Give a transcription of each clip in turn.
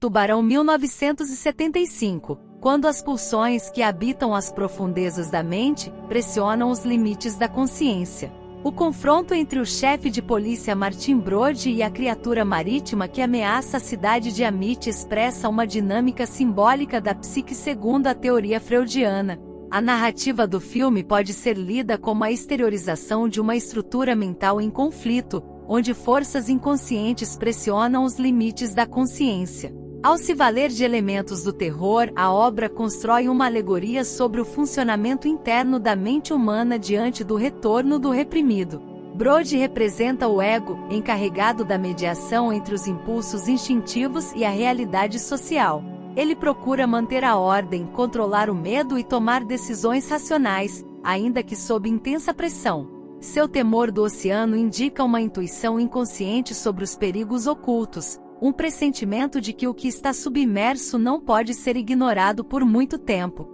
Tubarão 1975. Quando as pulsões que habitam as profundezas da mente pressionam os limites da consciência. O confronto entre o chefe de polícia Martin Brody e a criatura marítima que ameaça a cidade de Amit expressa uma dinâmica simbólica da psique segundo a teoria freudiana. A narrativa do filme pode ser lida como a exteriorização de uma estrutura mental em conflito, onde forças inconscientes pressionam os limites da consciência. Ao se valer de elementos do terror, a obra constrói uma alegoria sobre o funcionamento interno da mente humana diante do retorno do reprimido. Brody representa o ego, encarregado da mediação entre os impulsos instintivos e a realidade social. Ele procura manter a ordem, controlar o medo e tomar decisões racionais, ainda que sob intensa pressão. Seu temor do oceano indica uma intuição inconsciente sobre os perigos ocultos, um pressentimento de que o que está submerso não pode ser ignorado por muito tempo.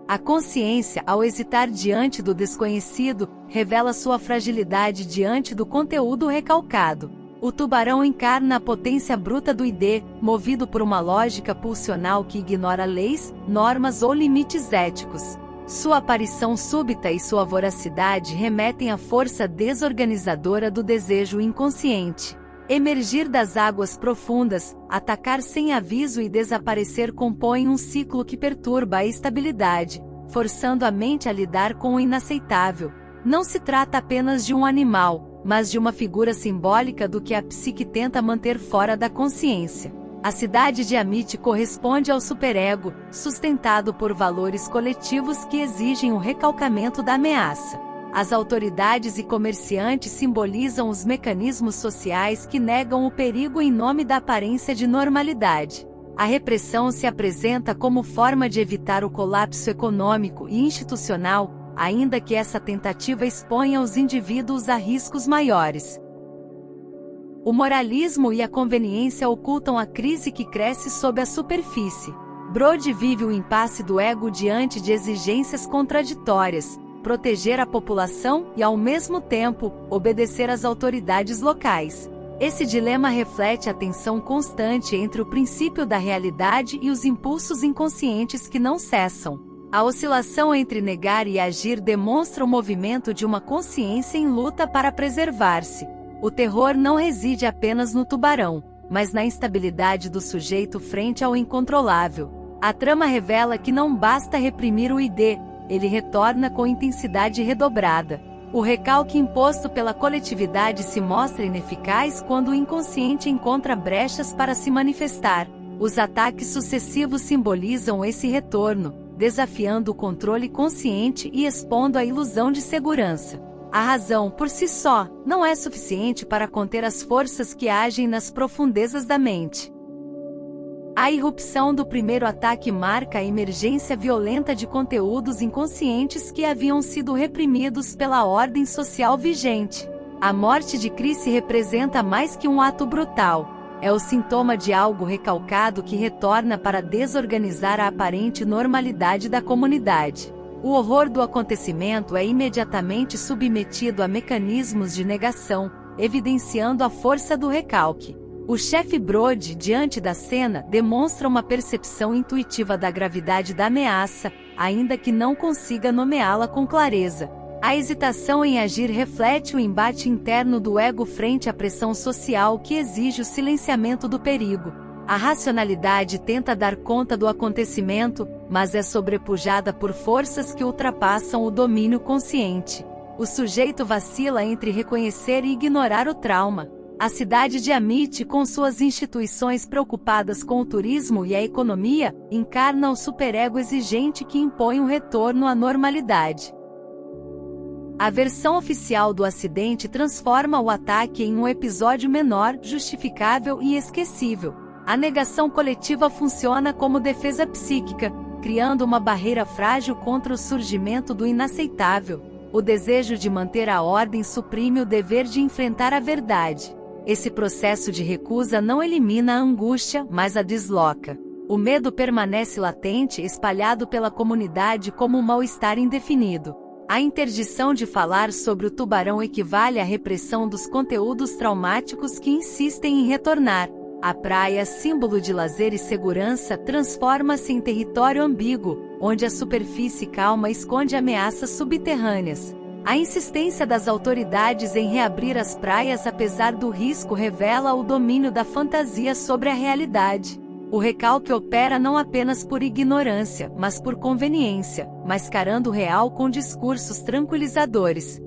A consciência, ao hesitar diante do desconhecido, revela sua fragilidade diante do conteúdo recalcado. O tubarão encarna a potência bruta do id, movido por uma lógica pulsional que ignora leis, normas ou limites éticos. Sua aparição súbita e sua voracidade remetem à força desorganizadora do desejo inconsciente. Emergir das águas profundas, atacar sem aviso e desaparecer compõem um ciclo que perturba a estabilidade, forçando a mente a lidar com o inaceitável. Não se trata apenas de um animal, mas de uma figura simbólica do que a psique tenta manter fora da consciência. A cidade de Amit corresponde ao superego, sustentado por valores coletivos que exigem o recalcamento da ameaça. As autoridades e comerciantes simbolizam os mecanismos sociais que negam o perigo em nome da aparência de normalidade. A repressão se apresenta como forma de evitar o colapso econômico e institucional, ainda que essa tentativa exponha os indivíduos a riscos maiores. O moralismo e a conveniência ocultam a crise que cresce sob a superfície. Brody vive o impasse do ego diante de exigências contraditórias: proteger a população e, ao mesmo tempo, obedecer às autoridades locais. Esse dilema reflete a tensão constante entre o princípio da realidade e os impulsos inconscientes que não cessam. A oscilação entre negar e agir demonstra o movimento de uma consciência em luta para preservar-se. O terror não reside apenas no tubarão, mas na instabilidade do sujeito frente ao incontrolável. A trama revela que não basta reprimir o id, ele retorna com intensidade redobrada. O recalque imposto pela coletividade se mostra ineficaz quando o inconsciente encontra brechas para se manifestar. Os ataques sucessivos simbolizam esse retorno, desafiando o controle consciente e expondo a ilusão de segurança. A razão, por si só, não é suficiente para conter as forças que agem nas profundezas da mente. A irrupção do primeiro ataque marca a emergência violenta de conteúdos inconscientes que haviam sido reprimidos pela ordem social vigente. A morte de Chris representa mais que um ato brutal. É o sintoma de algo recalcado que retorna para desorganizar a aparente normalidade da comunidade. O horror do acontecimento é imediatamente submetido a mecanismos de negação, evidenciando a força do recalque. O chefe Brody, diante da cena, demonstra uma percepção intuitiva da gravidade da ameaça, ainda que não consiga nomeá-la com clareza. A hesitação em agir reflete o embate interno do ego frente à pressão social que exige o silenciamento do perigo. A racionalidade tenta dar conta do acontecimento, mas é sobrepujada por forças que ultrapassam o domínio consciente. O sujeito vacila entre reconhecer e ignorar o trauma. A cidade de Amit, com suas instituições preocupadas com o turismo e a economia, encarna o superego exigente que impõe um retorno à normalidade. A versão oficial do acidente transforma o ataque em um episódio menor, justificável e esquecível. A negação coletiva funciona como defesa psíquica, criando uma barreira frágil contra o surgimento do inaceitável. O desejo de manter a ordem suprime o dever de enfrentar a verdade. Esse processo de recusa não elimina a angústia, mas a desloca. O medo permanece latente, espalhado pela comunidade como um mal-estar indefinido. A interdição de falar sobre o tubarão equivale à repressão dos conteúdos traumáticos que insistem em retornar. A praia, símbolo de lazer e segurança, transforma-se em território ambíguo, onde a superfície calma esconde ameaças subterrâneas. A insistência das autoridades em reabrir as praias apesar do risco revela o domínio da fantasia sobre a realidade. O recalque opera não apenas por ignorância, mas por conveniência, mascarando o real com discursos tranquilizadores.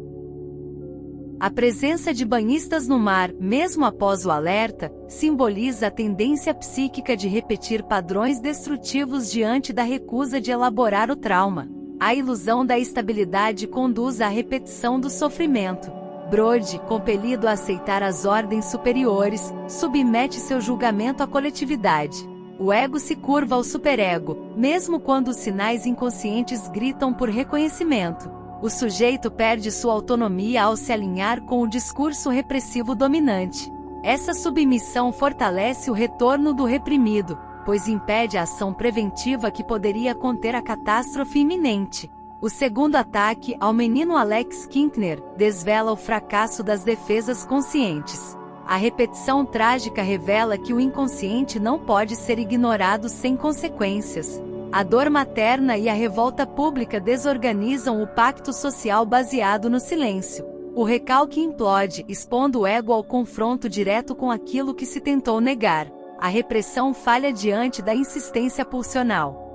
A presença de banhistas no mar, mesmo após o alerta, simboliza a tendência psíquica de repetir padrões destrutivos diante da recusa de elaborar o trauma. A ilusão da estabilidade conduz à repetição do sofrimento. Brody, compelido a aceitar as ordens superiores, submete seu julgamento à coletividade. O ego se curva ao superego, mesmo quando os sinais inconscientes gritam por reconhecimento. O sujeito perde sua autonomia ao se alinhar com o discurso repressivo dominante. Essa submissão fortalece o retorno do reprimido, pois impede a ação preventiva que poderia conter a catástrofe iminente. O segundo ataque ao menino Alex Kintner desvela o fracasso das defesas conscientes. A repetição trágica revela que o inconsciente não pode ser ignorado sem consequências. A dor materna e a revolta pública desorganizam o pacto social baseado no silêncio. O recalque implode, expondo o ego ao confronto direto com aquilo que se tentou negar. A repressão falha diante da insistência pulsional.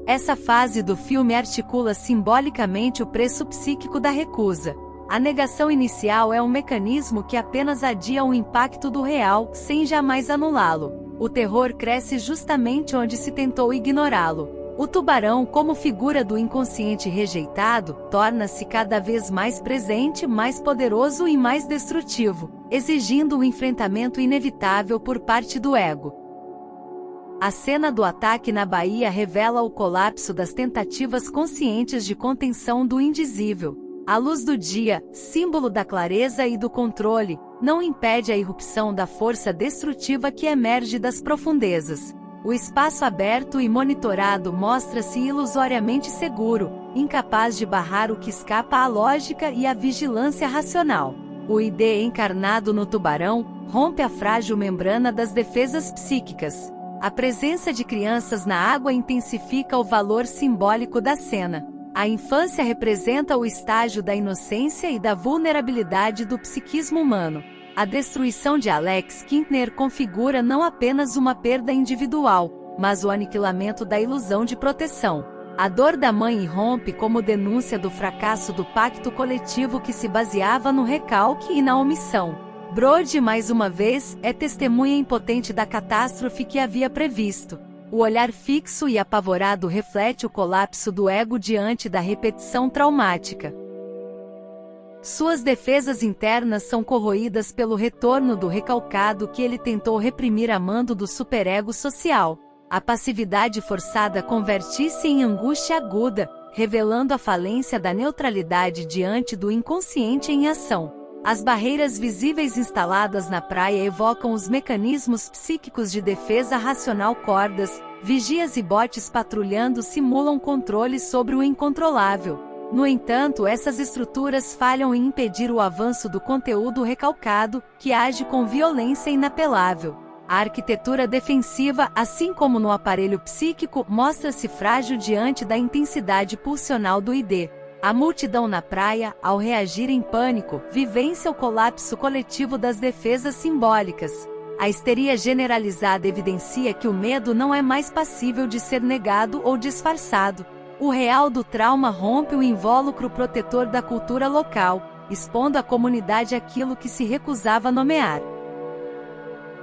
Essa fase do filme articula simbolicamente o preço psíquico da recusa. A negação inicial é um mecanismo que apenas adia o impacto do real, sem jamais anulá-lo. O terror cresce justamente onde se tentou ignorá-lo. O tubarão, como figura do inconsciente rejeitado, torna-se cada vez mais presente, mais poderoso e mais destrutivo, exigindo um enfrentamento inevitável por parte do ego. A cena do ataque na Bahia revela o colapso das tentativas conscientes de contenção do indizível. A luz do dia, símbolo da clareza e do controle, não impede a irrupção da força destrutiva que emerge das profundezas. O espaço aberto e monitorado mostra-se ilusoriamente seguro, incapaz de barrar o que escapa à lógica e à vigilância racional. O ID encarnado no tubarão rompe a frágil membrana das defesas psíquicas. A presença de crianças na água intensifica o valor simbólico da cena. A infância representa o estágio da inocência e da vulnerabilidade do psiquismo humano. A destruição de Alex Kintner configura não apenas uma perda individual, mas o aniquilamento da ilusão de proteção. A dor da mãe irrompe como denúncia do fracasso do pacto coletivo que se baseava no recalque e na omissão. Brody, mais uma vez, é testemunha impotente da catástrofe que havia previsto. O olhar fixo e apavorado reflete o colapso do ego diante da repetição traumática. Suas defesas internas são corroídas pelo retorno do recalcado que ele tentou reprimir a mando do superego social. A passividade forçada converte-se em angústia aguda, revelando a falência da neutralidade diante do inconsciente em ação. As barreiras visíveis instaladas na praia evocam os mecanismos psíquicos de defesa racional. Cordas, vigias e botes patrulhando simulam controle sobre o incontrolável. No entanto, essas estruturas falham em impedir o avanço do conteúdo recalcado, que age com violência inapelável. A arquitetura defensiva, assim como no aparelho psíquico, mostra-se frágil diante da intensidade pulsional do ID. A multidão na praia, ao reagir em pânico, vivencia o colapso coletivo das defesas simbólicas. A histeria generalizada evidencia que o medo não é mais passível de ser negado ou disfarçado. O real do trauma rompe o invólucro protetor da cultura local, expondo à comunidade aquilo que se recusava a nomear.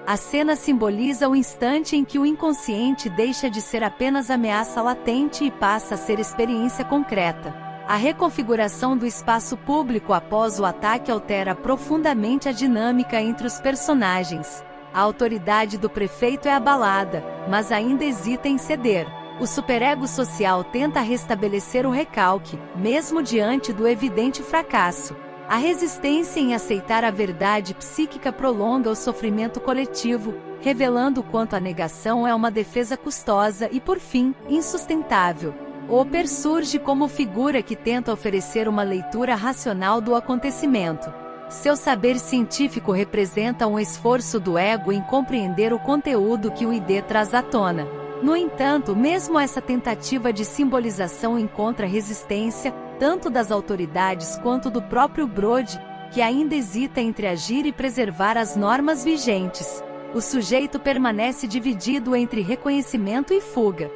A cena simboliza o instante em que o inconsciente deixa de ser apenas ameaça latente e passa a ser experiência concreta. A reconfiguração do espaço público após o ataque altera profundamente a dinâmica entre os personagens. A autoridade do prefeito é abalada, mas ainda hesita em ceder. O superego social tenta restabelecer o recalque, mesmo diante do evidente fracasso. A resistência em aceitar a verdade psíquica prolonga o sofrimento coletivo, revelando o quanto a negação é uma defesa custosa e, por fim, insustentável. Hopper surge como figura que tenta oferecer uma leitura racional do acontecimento. Seu saber científico representa um esforço do ego em compreender o conteúdo que o ID traz à tona. No entanto, mesmo essa tentativa de simbolização encontra resistência, tanto das autoridades quanto do próprio Brody, que ainda hesita entre agir e preservar as normas vigentes. O sujeito permanece dividido entre reconhecimento e fuga.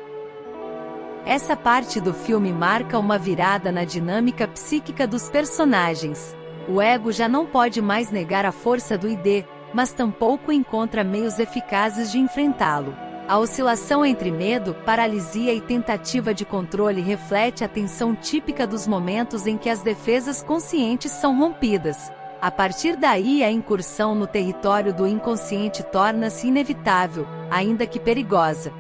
Essa parte do filme marca uma virada na dinâmica psíquica dos personagens. O ego já não pode mais negar a força do ID, mas tampouco encontra meios eficazes de enfrentá-lo. A oscilação entre medo, paralisia e tentativa de controle reflete a tensão típica dos momentos em que as defesas conscientes são rompidas. A partir daí, a incursão no território do inconsciente torna-se inevitável, ainda que perigosa.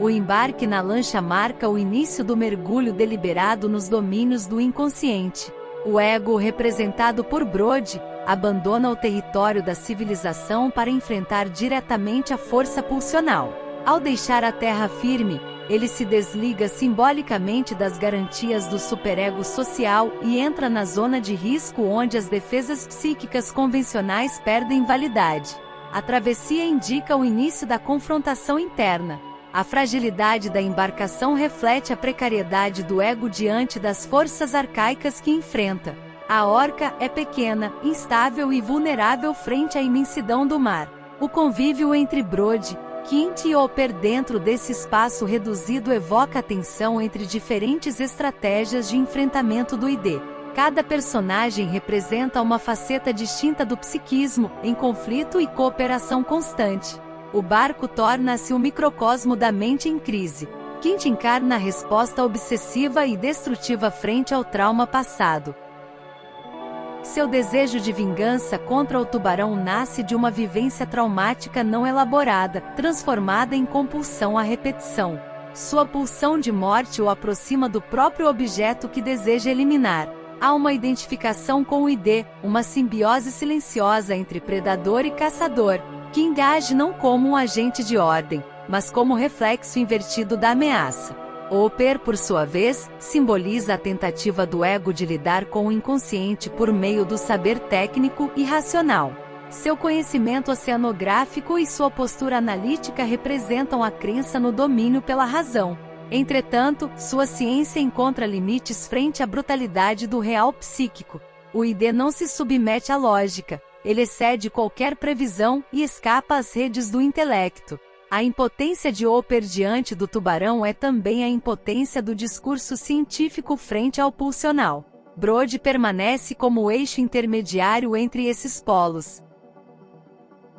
O embarque na lancha marca o início do mergulho deliberado nos domínios do inconsciente. O ego, representado por Brody, abandona o território da civilização para enfrentar diretamente a força pulsional. Ao deixar a terra firme, ele se desliga simbolicamente das garantias do superego social e entra na zona de risco onde as defesas psíquicas convencionais perdem validade. A travessia indica o início da confrontação interna. A fragilidade da embarcação reflete a precariedade do ego diante das forças arcaicas que enfrenta. A orca é pequena, instável e vulnerável frente à imensidão do mar. O convívio entre Brody, Quint e Hopper dentro desse espaço reduzido evoca a tensão entre diferentes estratégias de enfrentamento do ID. Cada personagem representa uma faceta distinta do psiquismo, em conflito e cooperação constante. O barco torna-se um microcosmo da mente em crise. Quint encarna a resposta obsessiva e destrutiva frente ao trauma passado. Seu desejo de vingança contra o tubarão nasce de uma vivência traumática não elaborada, transformada em compulsão à repetição. Sua pulsão de morte o aproxima do próprio objeto que deseja eliminar. Há uma identificação com o ID, uma simbiose silenciosa entre predador e caçador, que age não como um agente de ordem, mas como reflexo invertido da ameaça. Hopper, por sua vez, simboliza a tentativa do ego de lidar com o inconsciente por meio do saber técnico e racional. Seu conhecimento oceanográfico e sua postura analítica representam a crença no domínio pela razão. Entretanto, sua ciência encontra limites frente à brutalidade do real psíquico. O ID não se submete à lógica. Ele excede qualquer previsão e escapa às redes do intelecto. A impotência de Hopper diante do tubarão é também a impotência do discurso científico frente ao pulsional. Brody permanece como o eixo intermediário entre esses polos.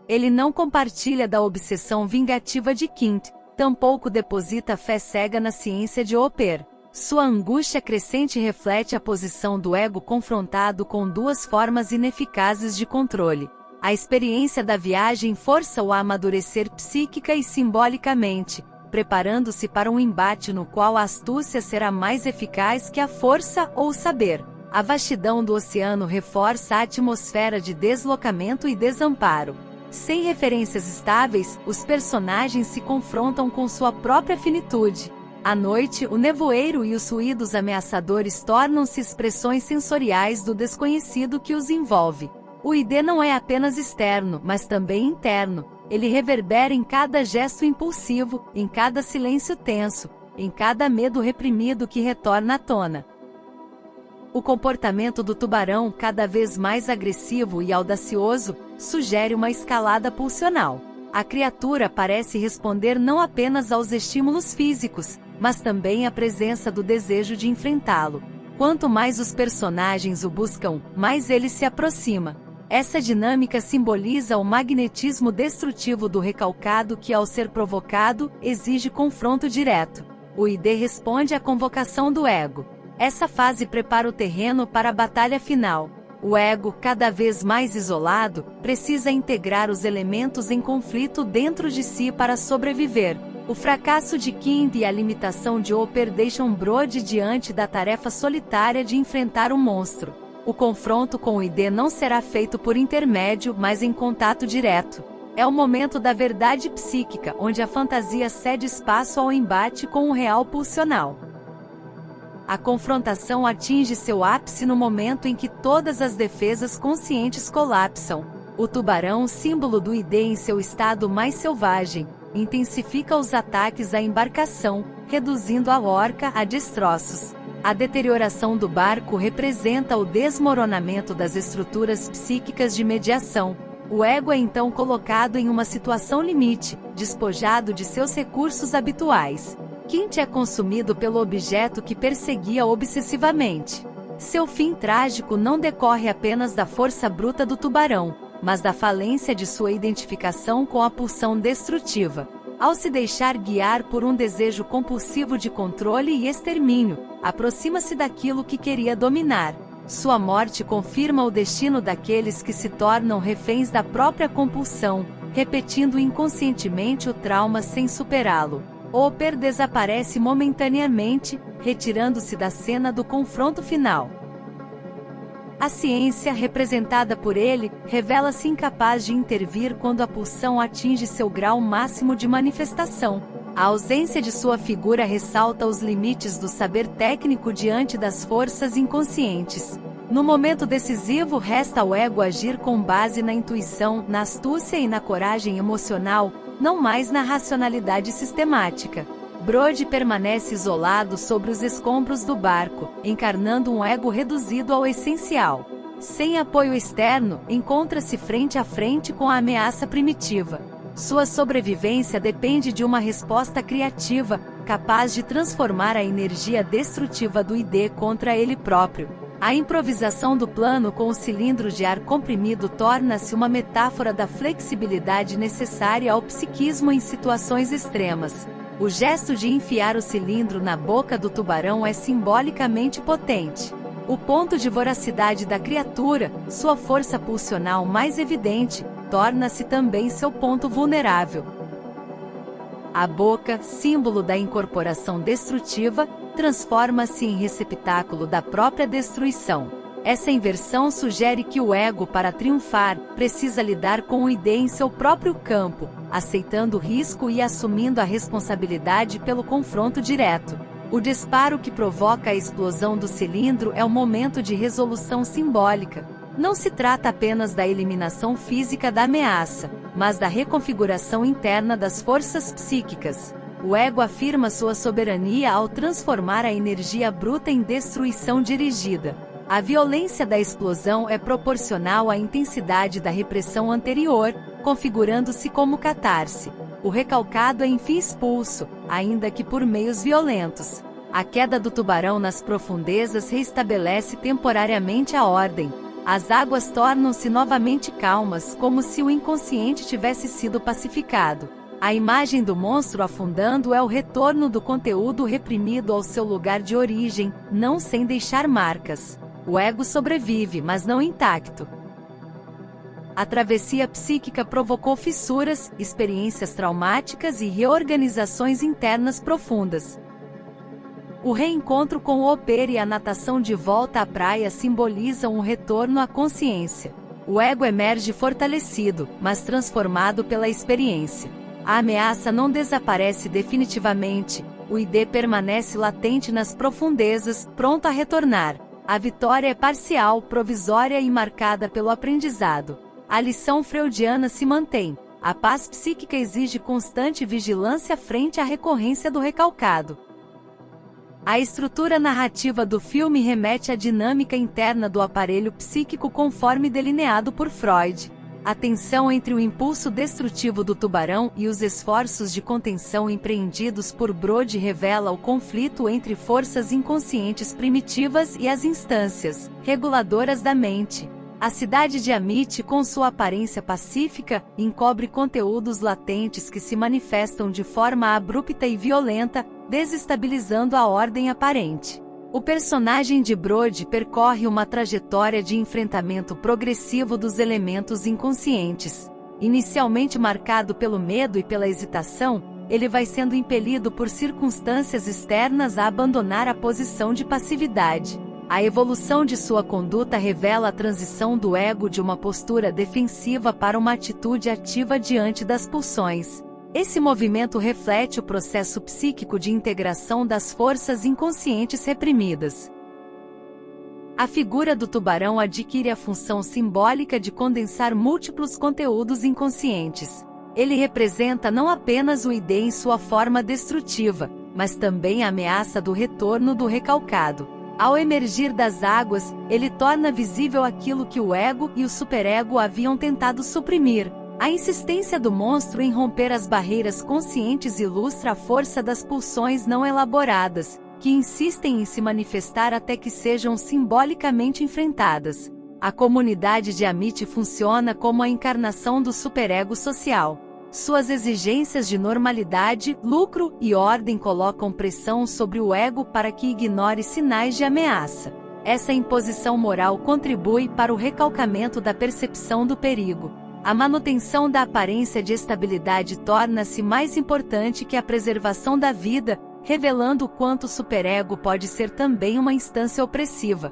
Ele não compartilha da obsessão vingativa de Quint, tampouco deposita fé cega na ciência de Hopper. Sua angústia crescente reflete a posição do ego confrontado com duas formas ineficazes de controle. A experiência da viagem força-o a amadurecer psíquica e simbolicamente, preparando-se para um embate no qual a astúcia será mais eficaz que a força ou o saber. A vastidão do oceano reforça a atmosfera de deslocamento e desamparo. Sem referências estáveis, os personagens se confrontam com sua própria finitude. À noite, o nevoeiro e os ruídos ameaçadores tornam-se expressões sensoriais do desconhecido que os envolve. O ID não é apenas externo, mas também interno. Ele reverbera em cada gesto impulsivo, em cada silêncio tenso, em cada medo reprimido que retorna à tona. O comportamento do tubarão, cada vez mais agressivo e audacioso, sugere uma escalada pulsional. A criatura parece responder não apenas aos estímulos físicos, mas também à presença do desejo de enfrentá-lo. Quanto mais os personagens o buscam, mais ele se aproxima. Essa dinâmica simboliza o magnetismo destrutivo do recalcado que, ao ser provocado, exige confronto direto. O ID responde à convocação do ego. Essa fase prepara o terreno para a batalha final. O ego, cada vez mais isolado, precisa integrar os elementos em conflito dentro de si para sobreviver. O fracasso de Quint e a limitação de Hopper deixam Brody diante da tarefa solitária de enfrentar o monstro. O confronto com o ID não será feito por intermédio, mas em contato direto. É o momento da verdade psíquica, onde a fantasia cede espaço ao embate com o real pulsional. A confrontação atinge seu ápice no momento em que todas as defesas conscientes colapsam. O tubarão, símbolo do ID em seu estado mais selvagem, intensifica os ataques à embarcação, reduzindo a orca a destroços. A deterioração do barco representa o desmoronamento das estruturas psíquicas de mediação. O ego é então colocado em uma situação limite, despojado de seus recursos habituais. Quint é consumido pelo objeto que perseguia obsessivamente. Seu fim trágico não decorre apenas da força bruta do tubarão, mas da falência de sua identificação com a pulsão destrutiva. Ao se deixar guiar por um desejo compulsivo de controle e extermínio, aproxima-se daquilo que queria dominar. Sua morte confirma o destino daqueles que se tornam reféns da própria compulsão, repetindo inconscientemente o trauma sem superá-lo. Hopper desaparece momentaneamente, retirando-se da cena do confronto final. A ciência, representada por ele, revela-se incapaz de intervir quando a pulsão atinge seu grau máximo de manifestação. A ausência de sua figura ressalta os limites do saber técnico diante das forças inconscientes. No momento decisivo, resta ao ego agir com base na intuição, na astúcia e na coragem emocional, não mais na racionalidade sistemática. Brody permanece isolado sobre os escombros do barco, encarnando um ego reduzido ao essencial. Sem apoio externo, encontra-se frente a frente com a ameaça primitiva. Sua sobrevivência depende de uma resposta criativa, capaz de transformar a energia destrutiva do ID contra ele próprio. A improvisação do plano com o cilindro de ar comprimido torna-se uma metáfora da flexibilidade necessária ao psiquismo em situações extremas. O gesto de enfiar o cilindro na boca do tubarão é simbolicamente potente. O ponto de voracidade da criatura, sua força pulsional mais evidente, torna-se também seu ponto vulnerável. A boca, símbolo da incorporação destrutiva, transforma-se em receptáculo da própria destruição. Essa inversão sugere que o ego, para triunfar, precisa lidar com o ID em seu próprio campo, aceitando o risco e assumindo a responsabilidade pelo confronto direto. O disparo que provoca a explosão do cilindro é um momento de resolução simbólica. Não se trata apenas da eliminação física da ameaça, mas da reconfiguração interna das forças psíquicas. O ego afirma sua soberania ao transformar a energia bruta em destruição dirigida. A violência da explosão é proporcional à intensidade da repressão anterior, configurando-se como catarse. O recalcado é enfim expulso, ainda que por meios violentos. A queda do tubarão nas profundezas reestabelece temporariamente a ordem. As águas tornam-se novamente calmas, como se o inconsciente tivesse sido pacificado. A imagem do monstro afundando é o retorno do conteúdo reprimido ao seu lugar de origem, não sem deixar marcas. O ego sobrevive, mas não intacto. A travessia psíquica provocou fissuras, experiências traumáticas e reorganizações internas profundas. O reencontro com o Hopper e a natação de volta à praia simbolizam um retorno à consciência. O ego emerge fortalecido, mas transformado pela experiência. A ameaça não desaparece definitivamente, o ID permanece latente nas profundezas, pronto a retornar. A vitória é parcial, provisória e marcada pelo aprendizado. A lição freudiana se mantém. A paz psíquica exige constante vigilância frente à recorrência do recalcado. A estrutura narrativa do filme remete à dinâmica interna do aparelho psíquico conforme delineado por Freud. A tensão entre o impulso destrutivo do tubarão e os esforços de contenção empreendidos por Brody revela o conflito entre forças inconscientes primitivas e as instâncias reguladoras da mente. A cidade de Amit, com sua aparência pacífica, encobre conteúdos latentes que se manifestam de forma abrupta e violenta, desestabilizando a ordem aparente. O personagem de Brody percorre uma trajetória de enfrentamento progressivo dos elementos inconscientes. Inicialmente marcado pelo medo e pela hesitação, ele vai sendo impelido por circunstâncias externas a abandonar a posição de passividade. A evolução de sua conduta revela a transição do ego de uma postura defensiva para uma atitude ativa diante das pulsões. Esse movimento reflete o processo psíquico de integração das forças inconscientes reprimidas. A figura do tubarão adquire a função simbólica de condensar múltiplos conteúdos inconscientes. Ele representa não apenas o id em sua forma destrutiva, mas também a ameaça do retorno do recalcado. Ao emergir das águas, ele torna visível aquilo que o ego e o superego haviam tentado suprimir. A insistência do monstro em romper as barreiras conscientes ilustra a força das pulsões não elaboradas, que insistem em se manifestar até que sejam simbolicamente enfrentadas. A comunidade de Amit funciona como a encarnação do superego social. Suas exigências de normalidade, lucro e ordem colocam pressão sobre o ego para que ignore sinais de ameaça. Essa imposição moral contribui para o recalcamento da percepção do perigo. A manutenção da aparência de estabilidade torna-se mais importante que a preservação da vida, revelando o quanto o superego pode ser também uma instância opressiva.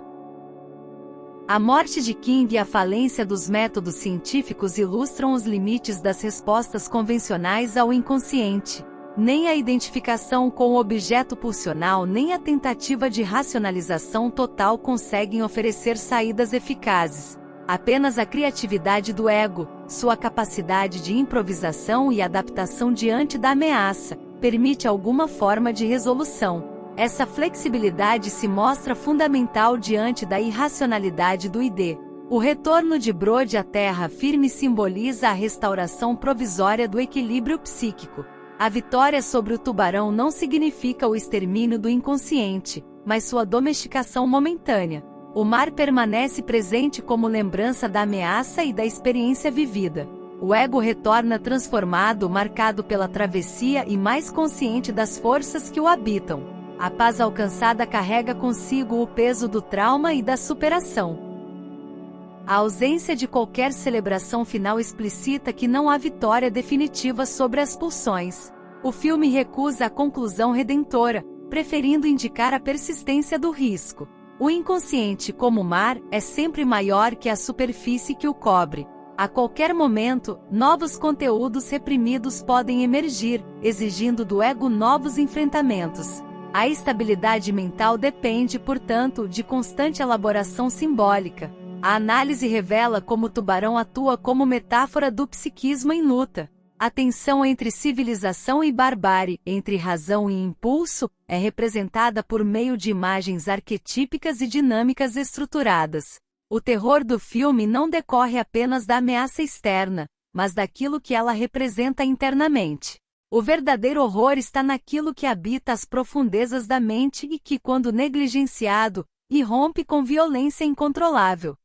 A morte de King e a falência dos métodos científicos ilustram os limites das respostas convencionais ao inconsciente. Nem a identificação com o objeto pulsional nem a tentativa de racionalização total conseguem oferecer saídas eficazes. Apenas a criatividade do ego, sua capacidade de improvisação e adaptação diante da ameaça, permite alguma forma de resolução. Essa flexibilidade se mostra fundamental diante da irracionalidade do id. O retorno de Brody à terra firme simboliza a restauração provisória do equilíbrio psíquico. A vitória sobre o tubarão não significa o extermínio do inconsciente, mas sua domesticação momentânea. O mar permanece presente como lembrança da ameaça e da experiência vivida. O ego retorna transformado, marcado pela travessia e mais consciente das forças que o habitam. A paz alcançada carrega consigo o peso do trauma e da superação. A ausência de qualquer celebração final explicita que não há vitória definitiva sobre as pulsões. O filme recusa a conclusão redentora, preferindo indicar a persistência do risco. O inconsciente, como o mar, é sempre maior que a superfície que o cobre. A qualquer momento, novos conteúdos reprimidos podem emergir, exigindo do ego novos enfrentamentos. A estabilidade mental depende, portanto, de constante elaboração simbólica. A análise revela como o tubarão atua como metáfora do psiquismo em luta. A tensão entre civilização e barbárie, entre razão e impulso, é representada por meio de imagens arquetípicas e dinâmicas estruturadas. O terror do filme não decorre apenas da ameaça externa, mas daquilo que ela representa internamente. O verdadeiro horror está naquilo que habita as profundezas da mente e que, quando negligenciado, irrompe com violência incontrolável.